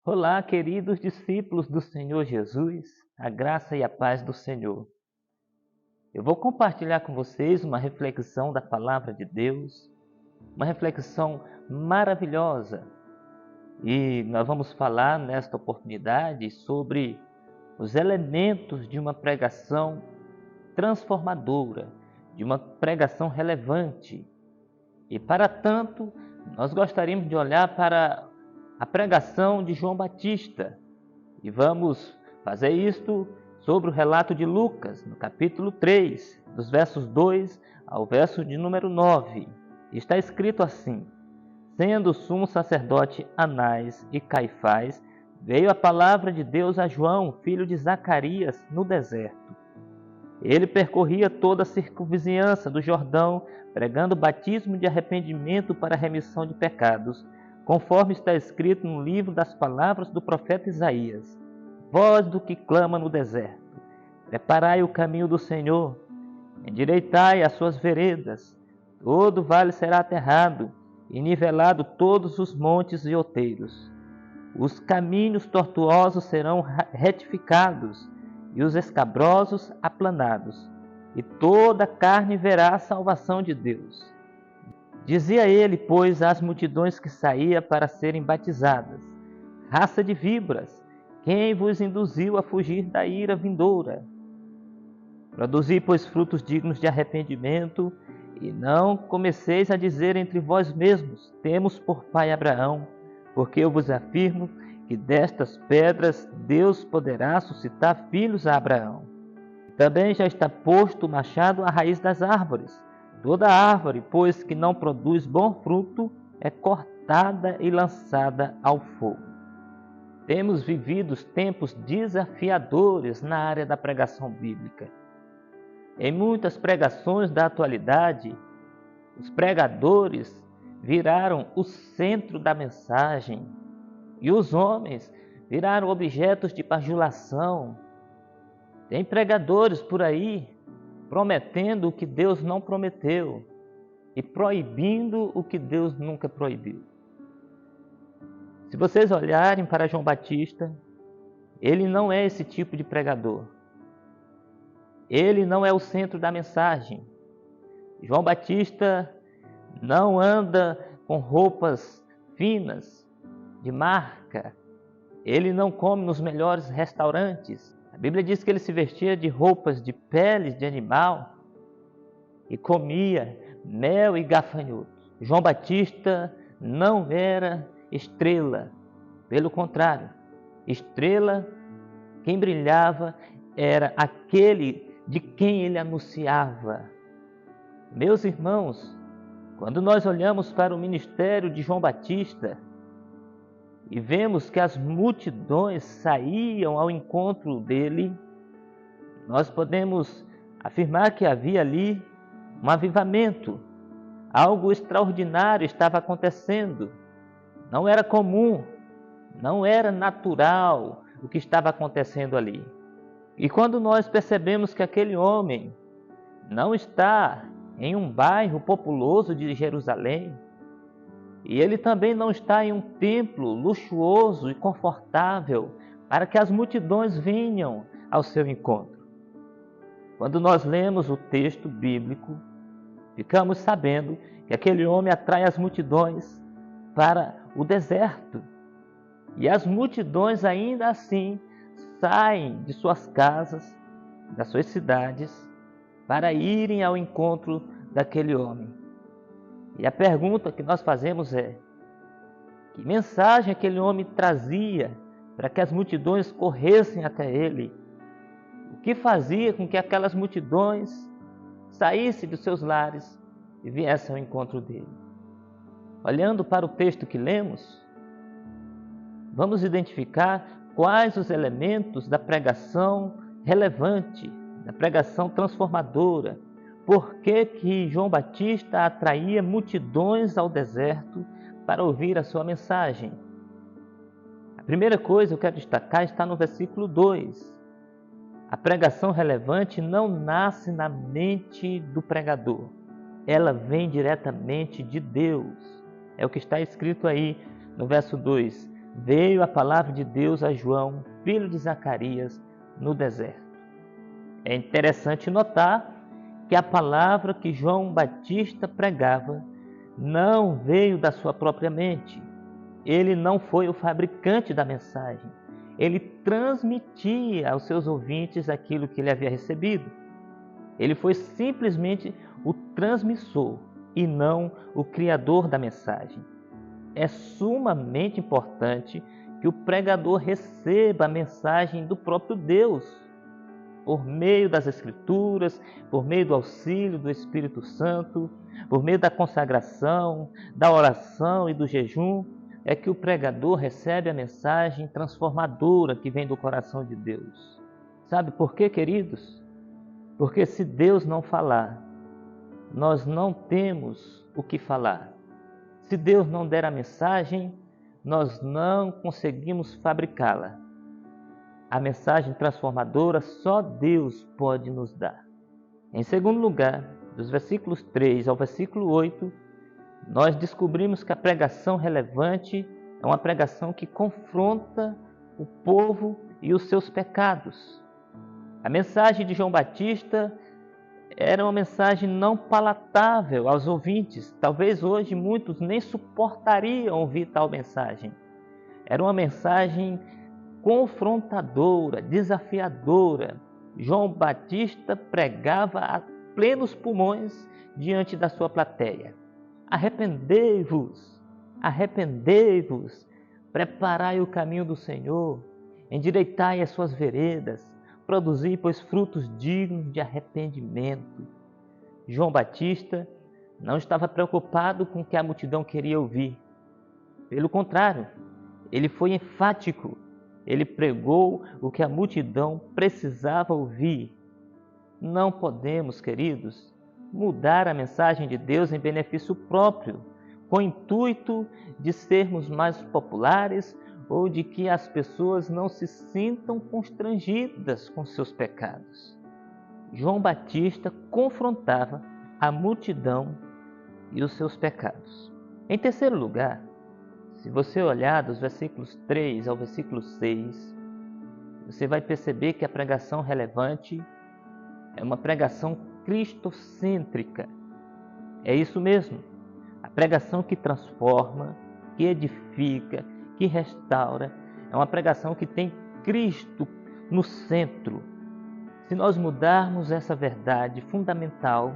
Olá, queridos discípulos do Senhor Jesus, a graça e a paz do Senhor. Eu vou compartilhar com vocês uma reflexão da Palavra de Deus, uma reflexão maravilhosa. E nós vamos falar nesta oportunidade sobre os elementos de uma pregação transformadora, de uma pregação relevante. E para tanto, nós gostaríamos de olhar para a pregação de João Batista. E vamos fazer isto sobre o relato de Lucas, no capítulo 3, dos versos 2 ao verso de número 9. Está escrito assim: Sendo o sumo sacerdote Anás e Caifás, veio a palavra de Deus a João, filho de Zacarias, no deserto. Ele percorria toda a circunvizinhança do Jordão, pregando batismo de arrependimento para a remissão de pecados, conforme está escrito no livro das palavras do profeta Isaías: Voz do que clama no deserto, preparai o caminho do Senhor, endireitai as suas veredas, todo vale será aterrado, e nivelado todos os montes e outeiros. Os caminhos tortuosos serão retificados, e os escabrosos aplanados, e toda a carne verá a salvação de Deus. Dizia ele, pois, às multidões que saía para serem batizadas: Raça de víboras, quem vos induziu a fugir da ira vindoura? Produzi, pois, frutos dignos de arrependimento, e não comeceis a dizer entre vós mesmos: Temos por pai Abraão, porque eu vos afirmo que destas pedras Deus poderá suscitar filhos a Abraão. Também já está posto o machado à raiz das árvores. Toda árvore, pois, que não produz bom fruto, é cortada e lançada ao fogo. Temos vivido tempos desafiadores na área da pregação bíblica. Em muitas pregações da atualidade, os pregadores viraram o centro da mensagem e os homens viraram objetos de bajulação. Tem pregadores por aí prometendo o que Deus não prometeu e proibindo o que Deus nunca proibiu. Se vocês olharem para João Batista, ele não é esse tipo de pregador. Ele não é o centro da mensagem. João Batista não anda com roupas finas, de marca. Ele não come nos melhores restaurantes. A Bíblia diz que ele se vestia de roupas de peles de animal e comia mel e gafanhotos. João Batista não era estrela. Pelo contrário, estrela, quem brilhava era aquele de quem ele anunciava. Meus irmãos, quando nós olhamos para o ministério de João Batista e vemos que as multidões saíam ao encontro dele, nós podemos afirmar que havia ali um avivamento. Algo extraordinário estava acontecendo. Não era comum, não era natural o que estava acontecendo ali. E quando nós percebemos que aquele homem não está em um bairro populoso de Jerusalém, e ele também não está em um templo luxuoso e confortável para que as multidões venham ao seu encontro. Quando nós lemos o texto bíblico, ficamos sabendo que aquele homem atrai as multidões para o deserto. E as multidões ainda assim saem de suas casas, das suas cidades, para irem ao encontro daquele homem. E a pergunta que nós fazemos é: que mensagem aquele homem trazia para que as multidões corressem até ele? O que fazia com que aquelas multidões saíssem dos seus lares e viessem ao encontro dele? Olhando para o texto que lemos, vamos identificar quais os elementos da pregação relevante, da pregação transformadora. Por que João Batista atraía multidões ao deserto para ouvir a sua mensagem? A primeira coisa que eu quero destacar está no versículo 2. A pregação relevante não nasce na mente do pregador. Ela vem diretamente de Deus. É o que está escrito aí no verso 2. veio a palavra de Deus a João, filho de Zacarias, no deserto. É interessante notar que a palavra que João Batista pregava não veio da sua própria mente. Ele não foi o fabricante da mensagem. Ele transmitia aos seus ouvintes aquilo que ele havia recebido. Ele foi simplesmente o transmissor e não o criador da mensagem. É sumamente importante que o pregador receba a mensagem do próprio Deus, por meio das Escrituras, por meio do auxílio do Espírito Santo, por meio da consagração, da oração e do jejum, é que o pregador recebe a mensagem transformadora que vem do coração de Deus. Sabe por quê, queridos? Porque se Deus não falar, nós não temos o que falar. Se Deus não der a mensagem, nós não conseguimos fabricá-la. A mensagem transformadora só Deus pode nos dar. Em segundo lugar, dos versículos 3 ao versículo 8, nós descobrimos que a pregação relevante é uma pregação que confronta o povo e os seus pecados. A mensagem de João Batista era uma mensagem não palatável aos ouvintes. Talvez hoje muitos nem suportariam ouvir tal mensagem. Era uma mensagem confrontadora, desafiadora. João Batista pregava a plenos pulmões diante da sua plateia. Arrependei-vos, arrependei-vos, preparai o caminho do Senhor, endireitai as suas veredas, produzi, pois, frutos dignos de arrependimento. João Batista não estava preocupado com o que a multidão queria ouvir. Pelo contrário, ele foi enfático. Ele pregou o que a multidão precisava ouvir. Não podemos, queridos, mudar a mensagem de Deus em benefício próprio, com o intuito de sermos mais populares ou de que as pessoas não se sintam constrangidas com seus pecados. João Batista confrontava a multidão e os seus pecados. Em terceiro lugar, se você olhar dos versículos 3 ao versículo 6, você vai perceber que a pregação relevante é uma pregação cristocêntrica. É isso mesmo, a pregação que transforma, que edifica, que restaura, é uma pregação que tem Cristo no centro. Se nós mudarmos essa verdade fundamental,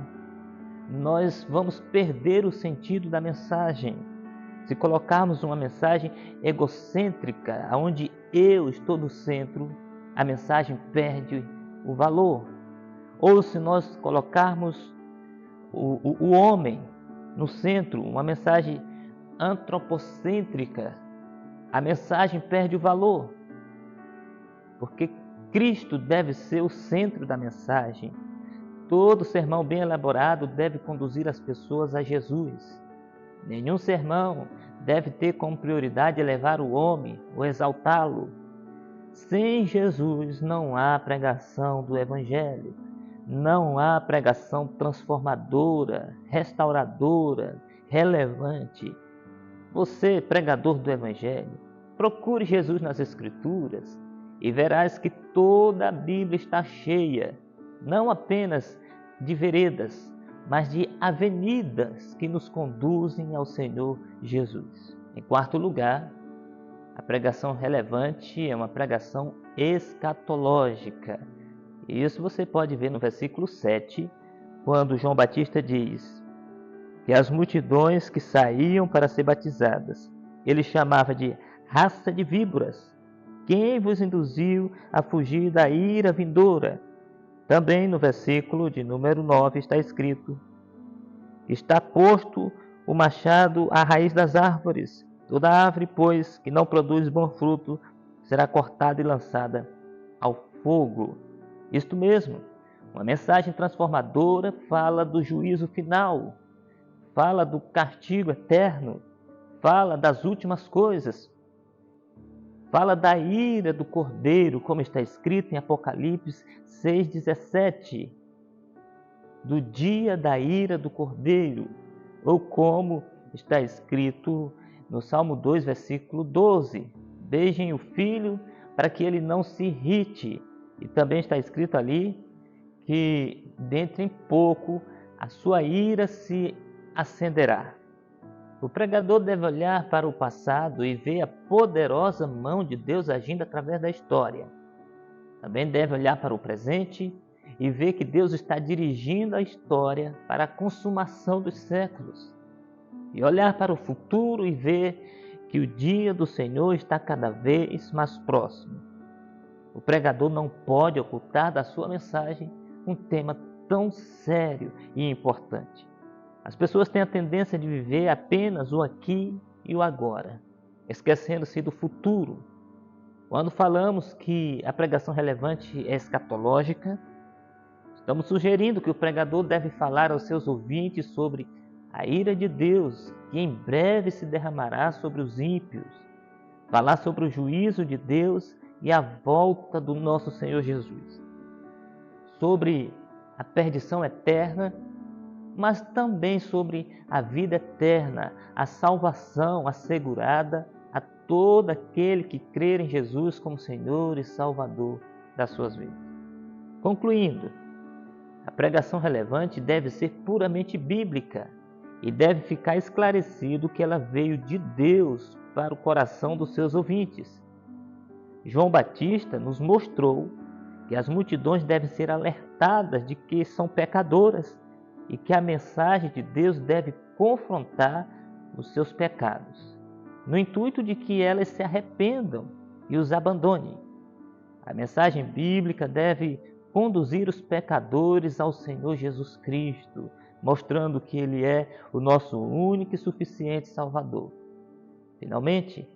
nós vamos perder o sentido da mensagem. Se colocarmos uma mensagem egocêntrica, onde eu estou no centro, a mensagem perde o valor. Ou se nós colocarmos o homem no centro, uma mensagem antropocêntrica, a mensagem perde o valor. Porque Cristo deve ser o centro da mensagem. Todo sermão bem elaborado deve conduzir as pessoas a Jesus. Nenhum sermão deve ter como prioridade elevar o homem ou exaltá-lo. Sem Jesus não há pregação do Evangelho, não há pregação transformadora, restauradora, relevante. Você, pregador do Evangelho, procure Jesus nas Escrituras e verás que toda a Bíblia está cheia, não apenas de veredas, mas de avenidas que nos conduzem ao Senhor Jesus. Em quarto lugar, a pregação relevante é uma pregação escatológica. E isso você pode ver no versículo 7, quando João Batista diz que as multidões que saíam para ser batizadas, ele chamava de raça de víboras. Quem vos induziu a fugir da ira vindoura? Também no versículo de número 9 está escrito: está posto o machado à raiz das árvores. Toda árvore, pois, que não produz bom fruto, será cortada e lançada ao fogo. Isto mesmo, uma mensagem transformadora fala do juízo final, fala do castigo eterno, fala das últimas coisas, fala da ira do Cordeiro, como está escrito em Apocalipse 6,17, do dia da ira do Cordeiro, ou como está escrito no Salmo 2, versículo 12. beijem o filho para que ele não se irrite. E também está escrito ali que dentro em pouco a sua ira se acenderá. O pregador deve olhar para o passado e ver a poderosa mão de Deus agindo através da história. Também deve olhar para o presente e ver que Deus está dirigindo a história para a consumação dos séculos. E olhar para o futuro e ver que o dia do Senhor está cada vez mais próximo. O pregador não pode ocultar da sua mensagem um tema tão sério e importante. As pessoas têm a tendência de viver apenas o aqui e o agora, esquecendo-se do futuro. Quando falamos que a pregação relevante é escatológica, estamos sugerindo que o pregador deve falar aos seus ouvintes sobre a ira de Deus, que em breve se derramará sobre os ímpios, falar sobre o juízo de Deus e a volta do nosso Senhor Jesus, sobre a perdição eterna, mas também sobre a vida eterna, a salvação assegurada a todo aquele que crer em Jesus como Senhor e Salvador das suas vidas. Concluindo, a pregação relevante deve ser puramente bíblica e deve ficar esclarecido que ela veio de Deus para o coração dos seus ouvintes. João Batista nos mostrou que as multidões devem ser alertadas de que são pecadoras e que a mensagem de Deus deve confrontar os seus pecados, no intuito de que elas se arrependam e os abandonem. A mensagem bíblica deve conduzir os pecadores ao Senhor Jesus Cristo, mostrando que Ele é o nosso único e suficiente Salvador. Finalmente,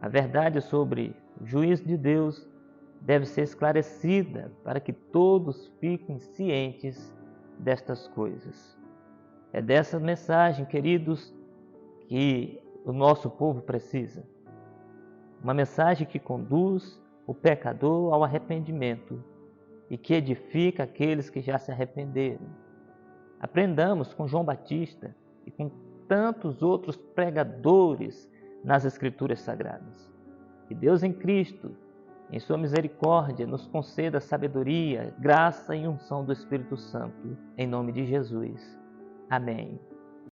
a verdade sobre o juízo de Deus deve ser esclarecida para que todos fiquem cientes destas coisas. É dessa mensagem, queridos, que o nosso povo precisa. Uma mensagem que conduz o pecador ao arrependimento e que edifica aqueles que já se arrependeram. Aprendamos com João Batista e com tantos outros pregadores nas Escrituras Sagradas. Que Deus em Cristo, em sua misericórdia, nos conceda sabedoria, graça e unção do Espírito Santo, em nome de Jesus. Amém.